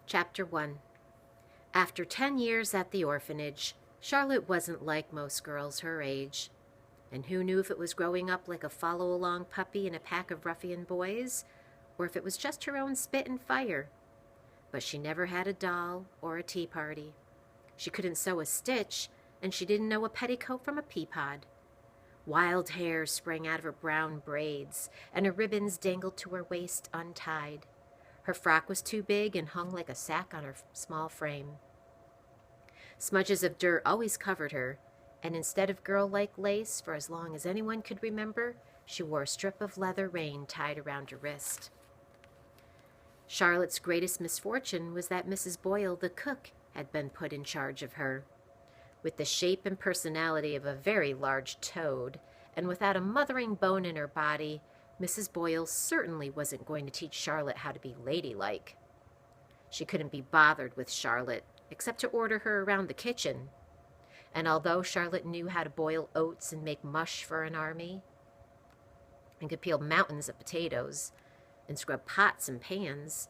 Chapter 1. After 10 years at the orphanage, Charlotte wasn't like most girls her age. And who knew if it was growing up like a follow-along puppy in a pack of ruffian boys, or if it was just her own spit and fire. But she never had a doll or a tea party. She couldn't sew a stitch, and she didn't know a petticoat from a pea pod. Wild hair sprang out of her brown braids, and her ribbons dangled to her waist untied. Her frock was too big and hung like a sack on her small frame. Smudges of dirt always covered her, and instead of girl-like lace for as long as anyone could remember, she wore a strip of leather rein tied around her wrist. Charlotte's greatest misfortune was that Mrs. Boyle, the cook, had been put in charge of her. With the shape and personality of a very large toad, and without a mothering bone in her body, Mrs. Boyle certainly wasn't going to teach Charlotte how to be ladylike. She couldn't be bothered with Charlotte, except to order her around the kitchen. And although Charlotte knew how to boil oats and make mush for an army, and could peel mountains of potatoes, and scrub pots and pans,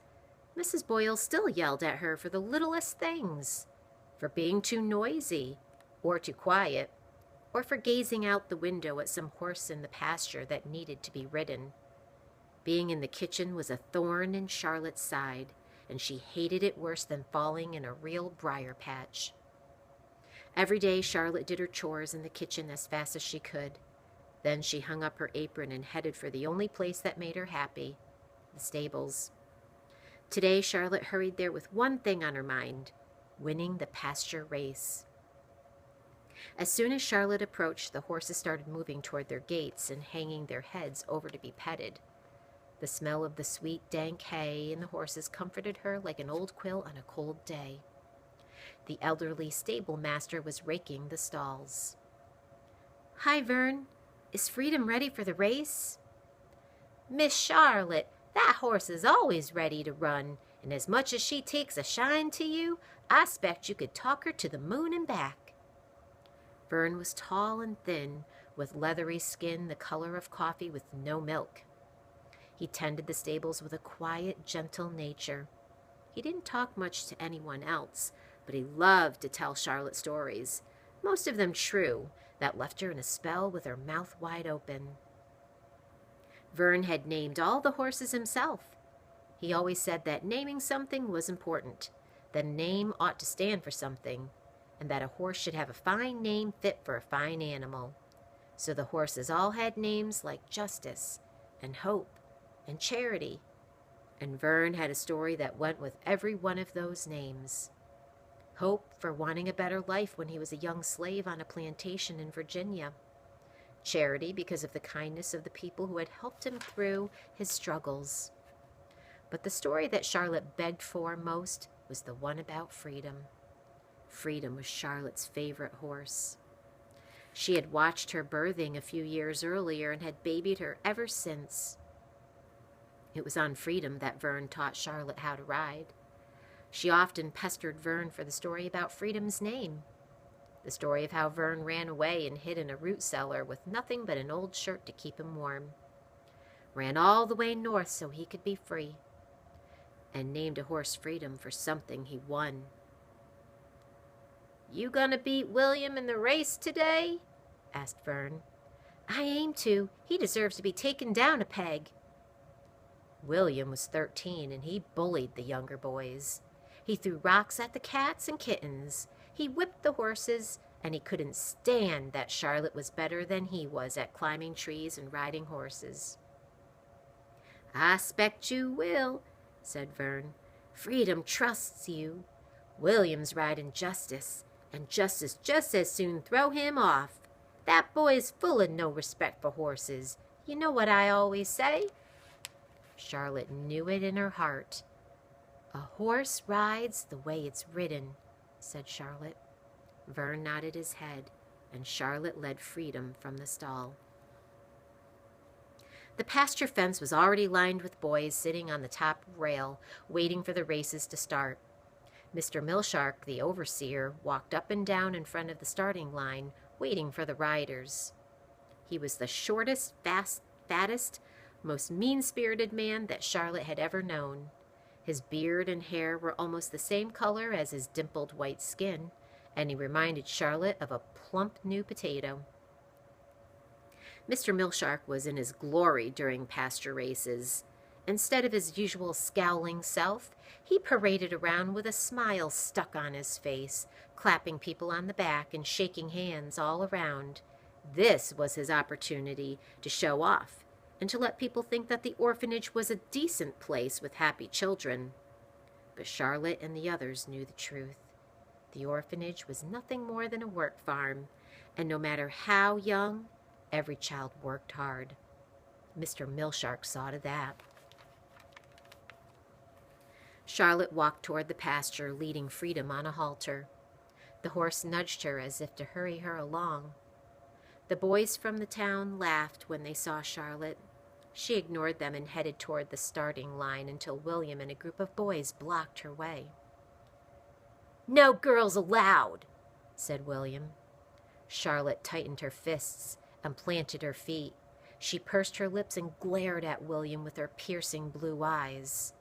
Mrs. Boyle still yelled at her for the littlest things, for being too noisy, or too quiet, or for gazing out the window at some horse in the pasture that needed to be ridden. Being in the kitchen was a thorn in Charlotte's side, and she hated it worse than falling in a real briar patch. Every day Charlotte did her chores in the kitchen as fast as she could. Then she hung up her apron and headed for the only place that made her happy, the stables. Today Charlotte hurried there with one thing on her mind: winning the pasture race. As soon as Charlotte approached, the horses started moving toward their gates and hanging their heads over to be petted. The smell of the sweet, dank hay and the horses comforted her like an old quill on a cold day. The elderly stable master was raking the stalls. "Hi, Vern. Is Freedom ready for the race?" "Miss Charlotte, that horse is always ready to run, and as much as she takes a shine to you, I 'spect you could talk her to the moon and back." Vern was tall and thin, with leathery skin the color of coffee with no milk. He tended the stables with a quiet, gentle nature. He didn't talk much to anyone else, but he loved to tell Charlotte stories, most of them true, that left her in a spell with her mouth wide open. Vern had named all the horses himself. He always said that naming something was important, that a name ought to stand for something, and that a horse should have a fine name fit for a fine animal. So the horses all had names like Justice and Hope and Charity, and Vern had a story that went with every one of those names. Hope for wanting a better life when he was a young slave on a plantation in Virginia. Charity because of the kindness of the people who had helped him through his struggles. But the story that Charlotte begged for most was the one about Freedom. Freedom was Charlotte's favorite horse. She had watched her birthing a few years earlier and had babied her ever since. It was on Freedom that Vern taught Charlotte how to ride. She often pestered Vern for the story about Freedom's name. The story of how Vern ran away and hid in a root cellar with nothing but an old shirt to keep him warm. Ran all the way north so he could be free. And named a horse Freedom for something he won. "You gonna beat William in the race today?" asked Vern. "I aim to. He deserves to be taken down a peg." William was 13, and he bullied the younger boys. He threw rocks at the cats and kittens. He whipped the horses, and he couldn't stand that Charlotte was better than he was at climbing trees and riding horses. "I 'spect you will," said Vern. "Freedom trusts you. William's riding Justice, and Justice just as soon throw him off. That boy's full of no respect for horses. You know what I always say?" Charlotte knew it in her heart. "A horse rides the way it's ridden," said Charlotte. Vern nodded his head, and Charlotte led Freedom from the stall. The pasture fence was already lined with boys sitting on the top rail, waiting for the races to start. Mr. Milshark, the overseer, walked up and down in front of the starting line, waiting for the riders. He was the shortest, fattest, most mean-spirited man that Charlotte had ever known. His beard and hair were almost the same color as his dimpled white skin, and he reminded Charlotte of a plump new potato. Mr. Milshark was in his glory during pasture races. Instead of his usual scowling self, he paraded around with a smile stuck on his face, clapping people on the back and shaking hands all around. This was his opportunity to show off and to let people think that the orphanage was a decent place with happy children. But Charlotte and the others knew the truth. The orphanage was nothing more than a work farm, and no matter how young, every child worked hard. Mr. Milshark saw to that. Charlotte walked toward the pasture, leading Freedom on a halter. The horse nudged her as if to hurry her along. The boys from the town laughed when they saw Charlotte. She ignored them and headed toward the starting line until William and a group of boys blocked her way. "No girls allowed," said William. Charlotte tightened her fists and planted her feet. She pursed her lips and glared at William with her piercing blue eyes.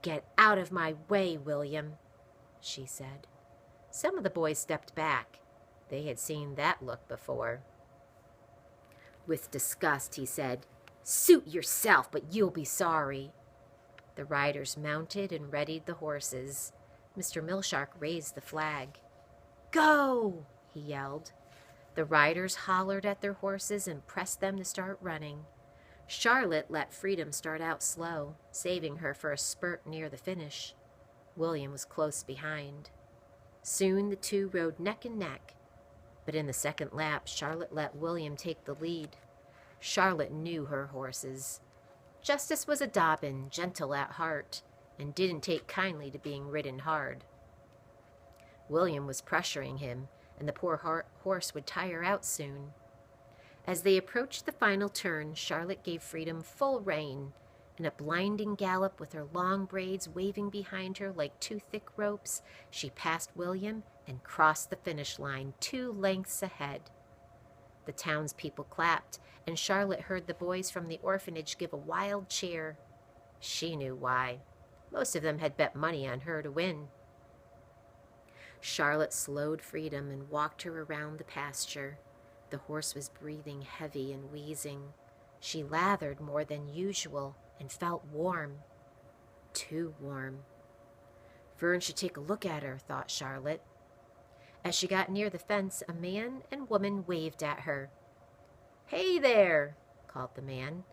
"Get out of my way, William," she said. Some of the boys stepped back. They had seen that look before. With disgust, he said, "Suit yourself, but you'll be sorry." The riders mounted and readied the horses. Mr. Milshark raised the flag. "Go!" he yelled. The riders hollered at their horses and pressed them to start running. Charlotte let Freedom start out slow, saving her for a spurt near the finish. William was close behind. Soon the two rode neck and neck, but in the second lap, Charlotte let William take the lead. Charlotte knew her horses. Justice was a Dobbin, gentle at heart, and didn't take kindly to being ridden hard. William was pressuring him, and the poor horse would tire out soon. As they approached the final turn, Charlotte gave Freedom full rein. In a blinding gallop, with her long braids waving behind her like two thick ropes, she passed William and crossed the finish line 2 lengths ahead. The townspeople clapped, and Charlotte heard the boys from the orphanage give a wild cheer. She knew why. Most of them had bet money on her to win. Charlotte slowed Freedom and walked her around the pasture. The horse was breathing heavy and wheezing. She lathered more than usual and felt warm. Too warm. Vern should take a look at her, thought Charlotte. As she got near the fence, a man and woman waved at her. "Hey there," called the man.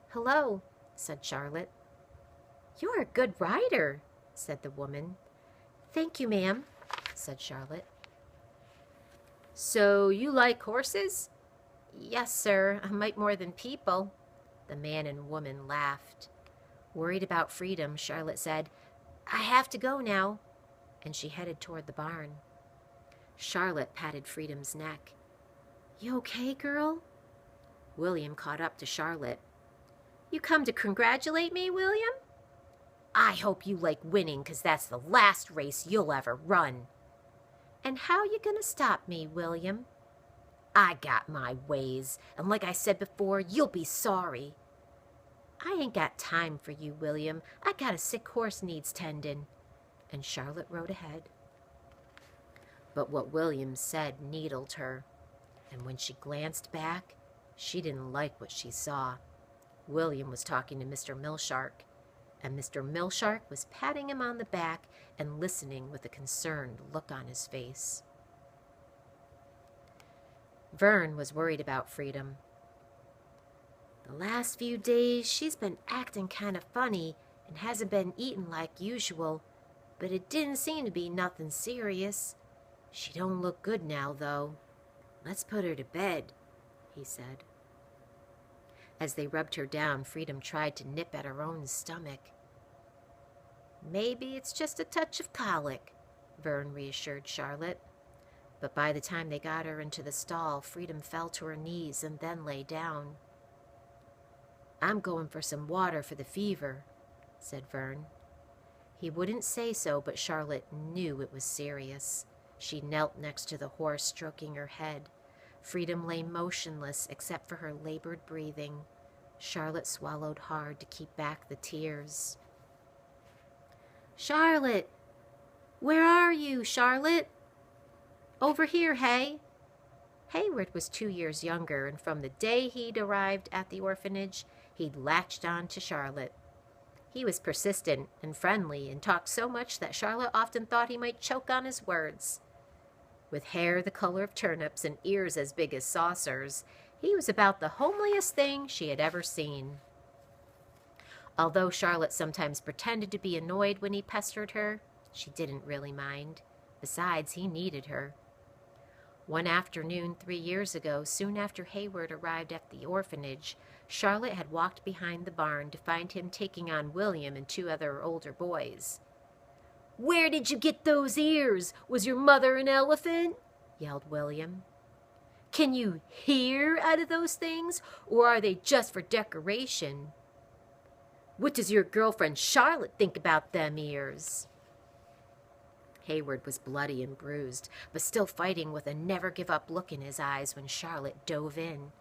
"Hello," said Charlotte. "You're a good rider," said the woman. "Thank you, ma'am," said Charlotte. "So you like horses?" "Yes, sir, a mite more than people." The man and woman laughed. Worried about Freedom, Charlotte said, "I have to go now," and she headed toward the barn. Charlotte patted Freedom's neck. "You okay, girl?" William caught up to Charlotte. "You come to congratulate me, William?" "I hope you like winning, 'cause that's the last race you'll ever run." "And how you gonna stop me, William?" "I got my ways, and like I said before, you'll be sorry." "I ain't got time for you, William. I got a sick horse needs tendin'." And Charlotte rode ahead. But what William said needled her, and when she glanced back, she didn't like what she saw. William was talking to Mr. Milshark, and Mr. Milshark was patting him on the back and listening with a concerned look on his face. Vern was worried about Freedom. "The last few days she's been acting kind of funny and hasn't been eating like usual, but it didn't seem to be nothing serious. She don't look good now, though. Let's put her to bed," he said. As they rubbed her down, Freedom tried to nip at her own stomach. "Maybe it's just a touch of colic," Vern reassured Charlotte. But by the time they got her into the stall, Freedom fell to her knees and then lay down. "I'm going for some water for the fever," said Vern. He wouldn't say so, but Charlotte knew it was serious. She knelt next to the horse, stroking her head. Freedom lay motionless except for her labored breathing. Charlotte swallowed hard to keep back the tears. Charlotte! Where are you, Charlotte? Over here, Hay. Hayward was 2 years younger, and from the day he'd arrived at the orphanage, he'd latched on to Charlotte. He was persistent and friendly and talked so much that Charlotte often thought he might choke on his words. With hair the color of turnips and ears as big as saucers, he was about the homeliest thing she had ever seen. Although Charlotte sometimes pretended to be annoyed when he pestered her, she didn't really mind. Besides, he needed her. One afternoon 3 years ago, soon after Hayward arrived at the orphanage, Charlotte had walked behind the barn to find him taking on William and 2 other older boys. "Where did you get those ears? Was your mother an elephant?" yelled William. "Can you hear out of those things, or are they just for decoration? What does your girlfriend Charlotte think about them ears?" Hayward was bloody and bruised, but still fighting with a never-give-up look in his eyes when Charlotte dove in.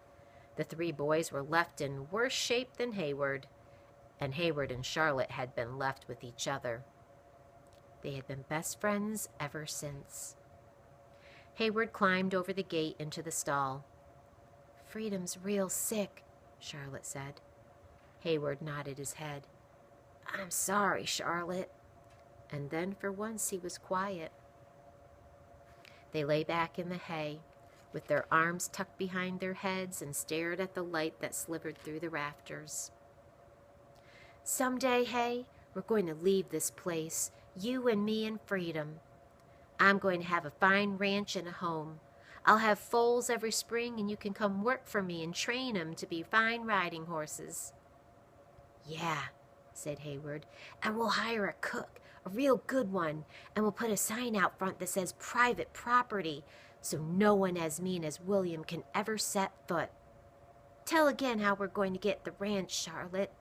The 3 boys were left in worse shape than Hayward, and Hayward and Charlotte had been left with each other. They had been best friends ever since. Hayward climbed over the gate into the stall. "Freedom's real sick," Charlotte said. Hayward nodded his head. "I'm sorry, Charlotte." And then for once he was quiet. They lay back in the hay, with their arms tucked behind their heads, and stared at the light that slivered through the rafters. "Someday, Hay, we're going to leave this place, you and me and Freedom. I'm going to have a fine ranch and a home. I'll have foals every spring, and you can come work for me and train 'em to be fine riding horses." "Yeah," said Hayward, "and we'll hire a cook, a real good one, and we'll put a sign out front that says private property, so no one as mean as William can ever set foot. Tell again how we're going to get the ranch, Charlotte."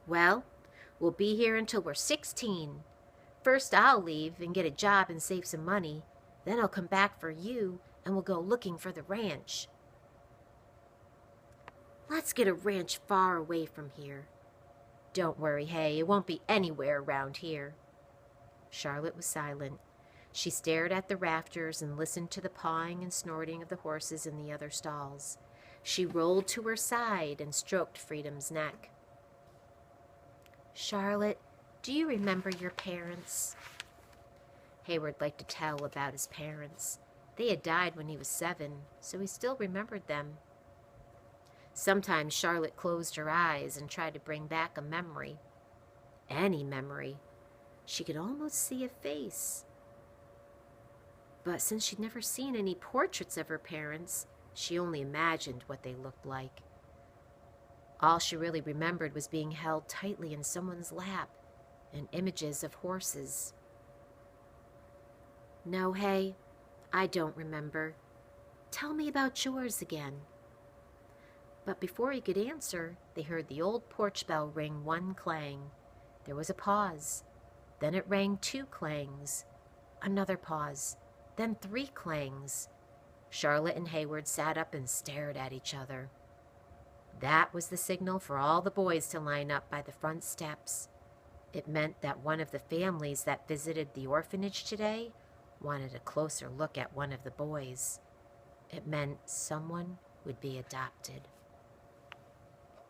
"Well, we'll be here until we're 16. First I'll leave and get a job and save some money. Then I'll come back for you, and we'll go looking for the ranch." "Let's get a ranch far away from here." "Don't worry, Hay, it won't be anywhere around here." Charlotte was silent. She stared at the rafters and listened to the pawing and snorting of the horses in the other stalls. She rolled to her side and stroked Freedom's neck. "Charlotte, do you remember your parents?" Hayward liked to tell about his parents. They had died when he was 7, so he still remembered them. Sometimes Charlotte closed her eyes and tried to bring back a memory. Any memory. She could almost see a face. But since she'd never seen any portraits of her parents, she only imagined what they looked like. All she really remembered was being held tightly in someone's lap and images of horses. "No, Hay, I don't remember. Tell me about yours again." But before he could answer, they heard the old porch bell ring 1 clang. There was a pause. Then it rang 2 clangs. Another pause. Then 3 clangs. Charlotte and Hayward sat up and stared at each other. That was the signal for all the boys to line up by the front steps. It meant that one of the families that visited the orphanage today wanted a closer look at one of the boys. It meant someone would be adopted.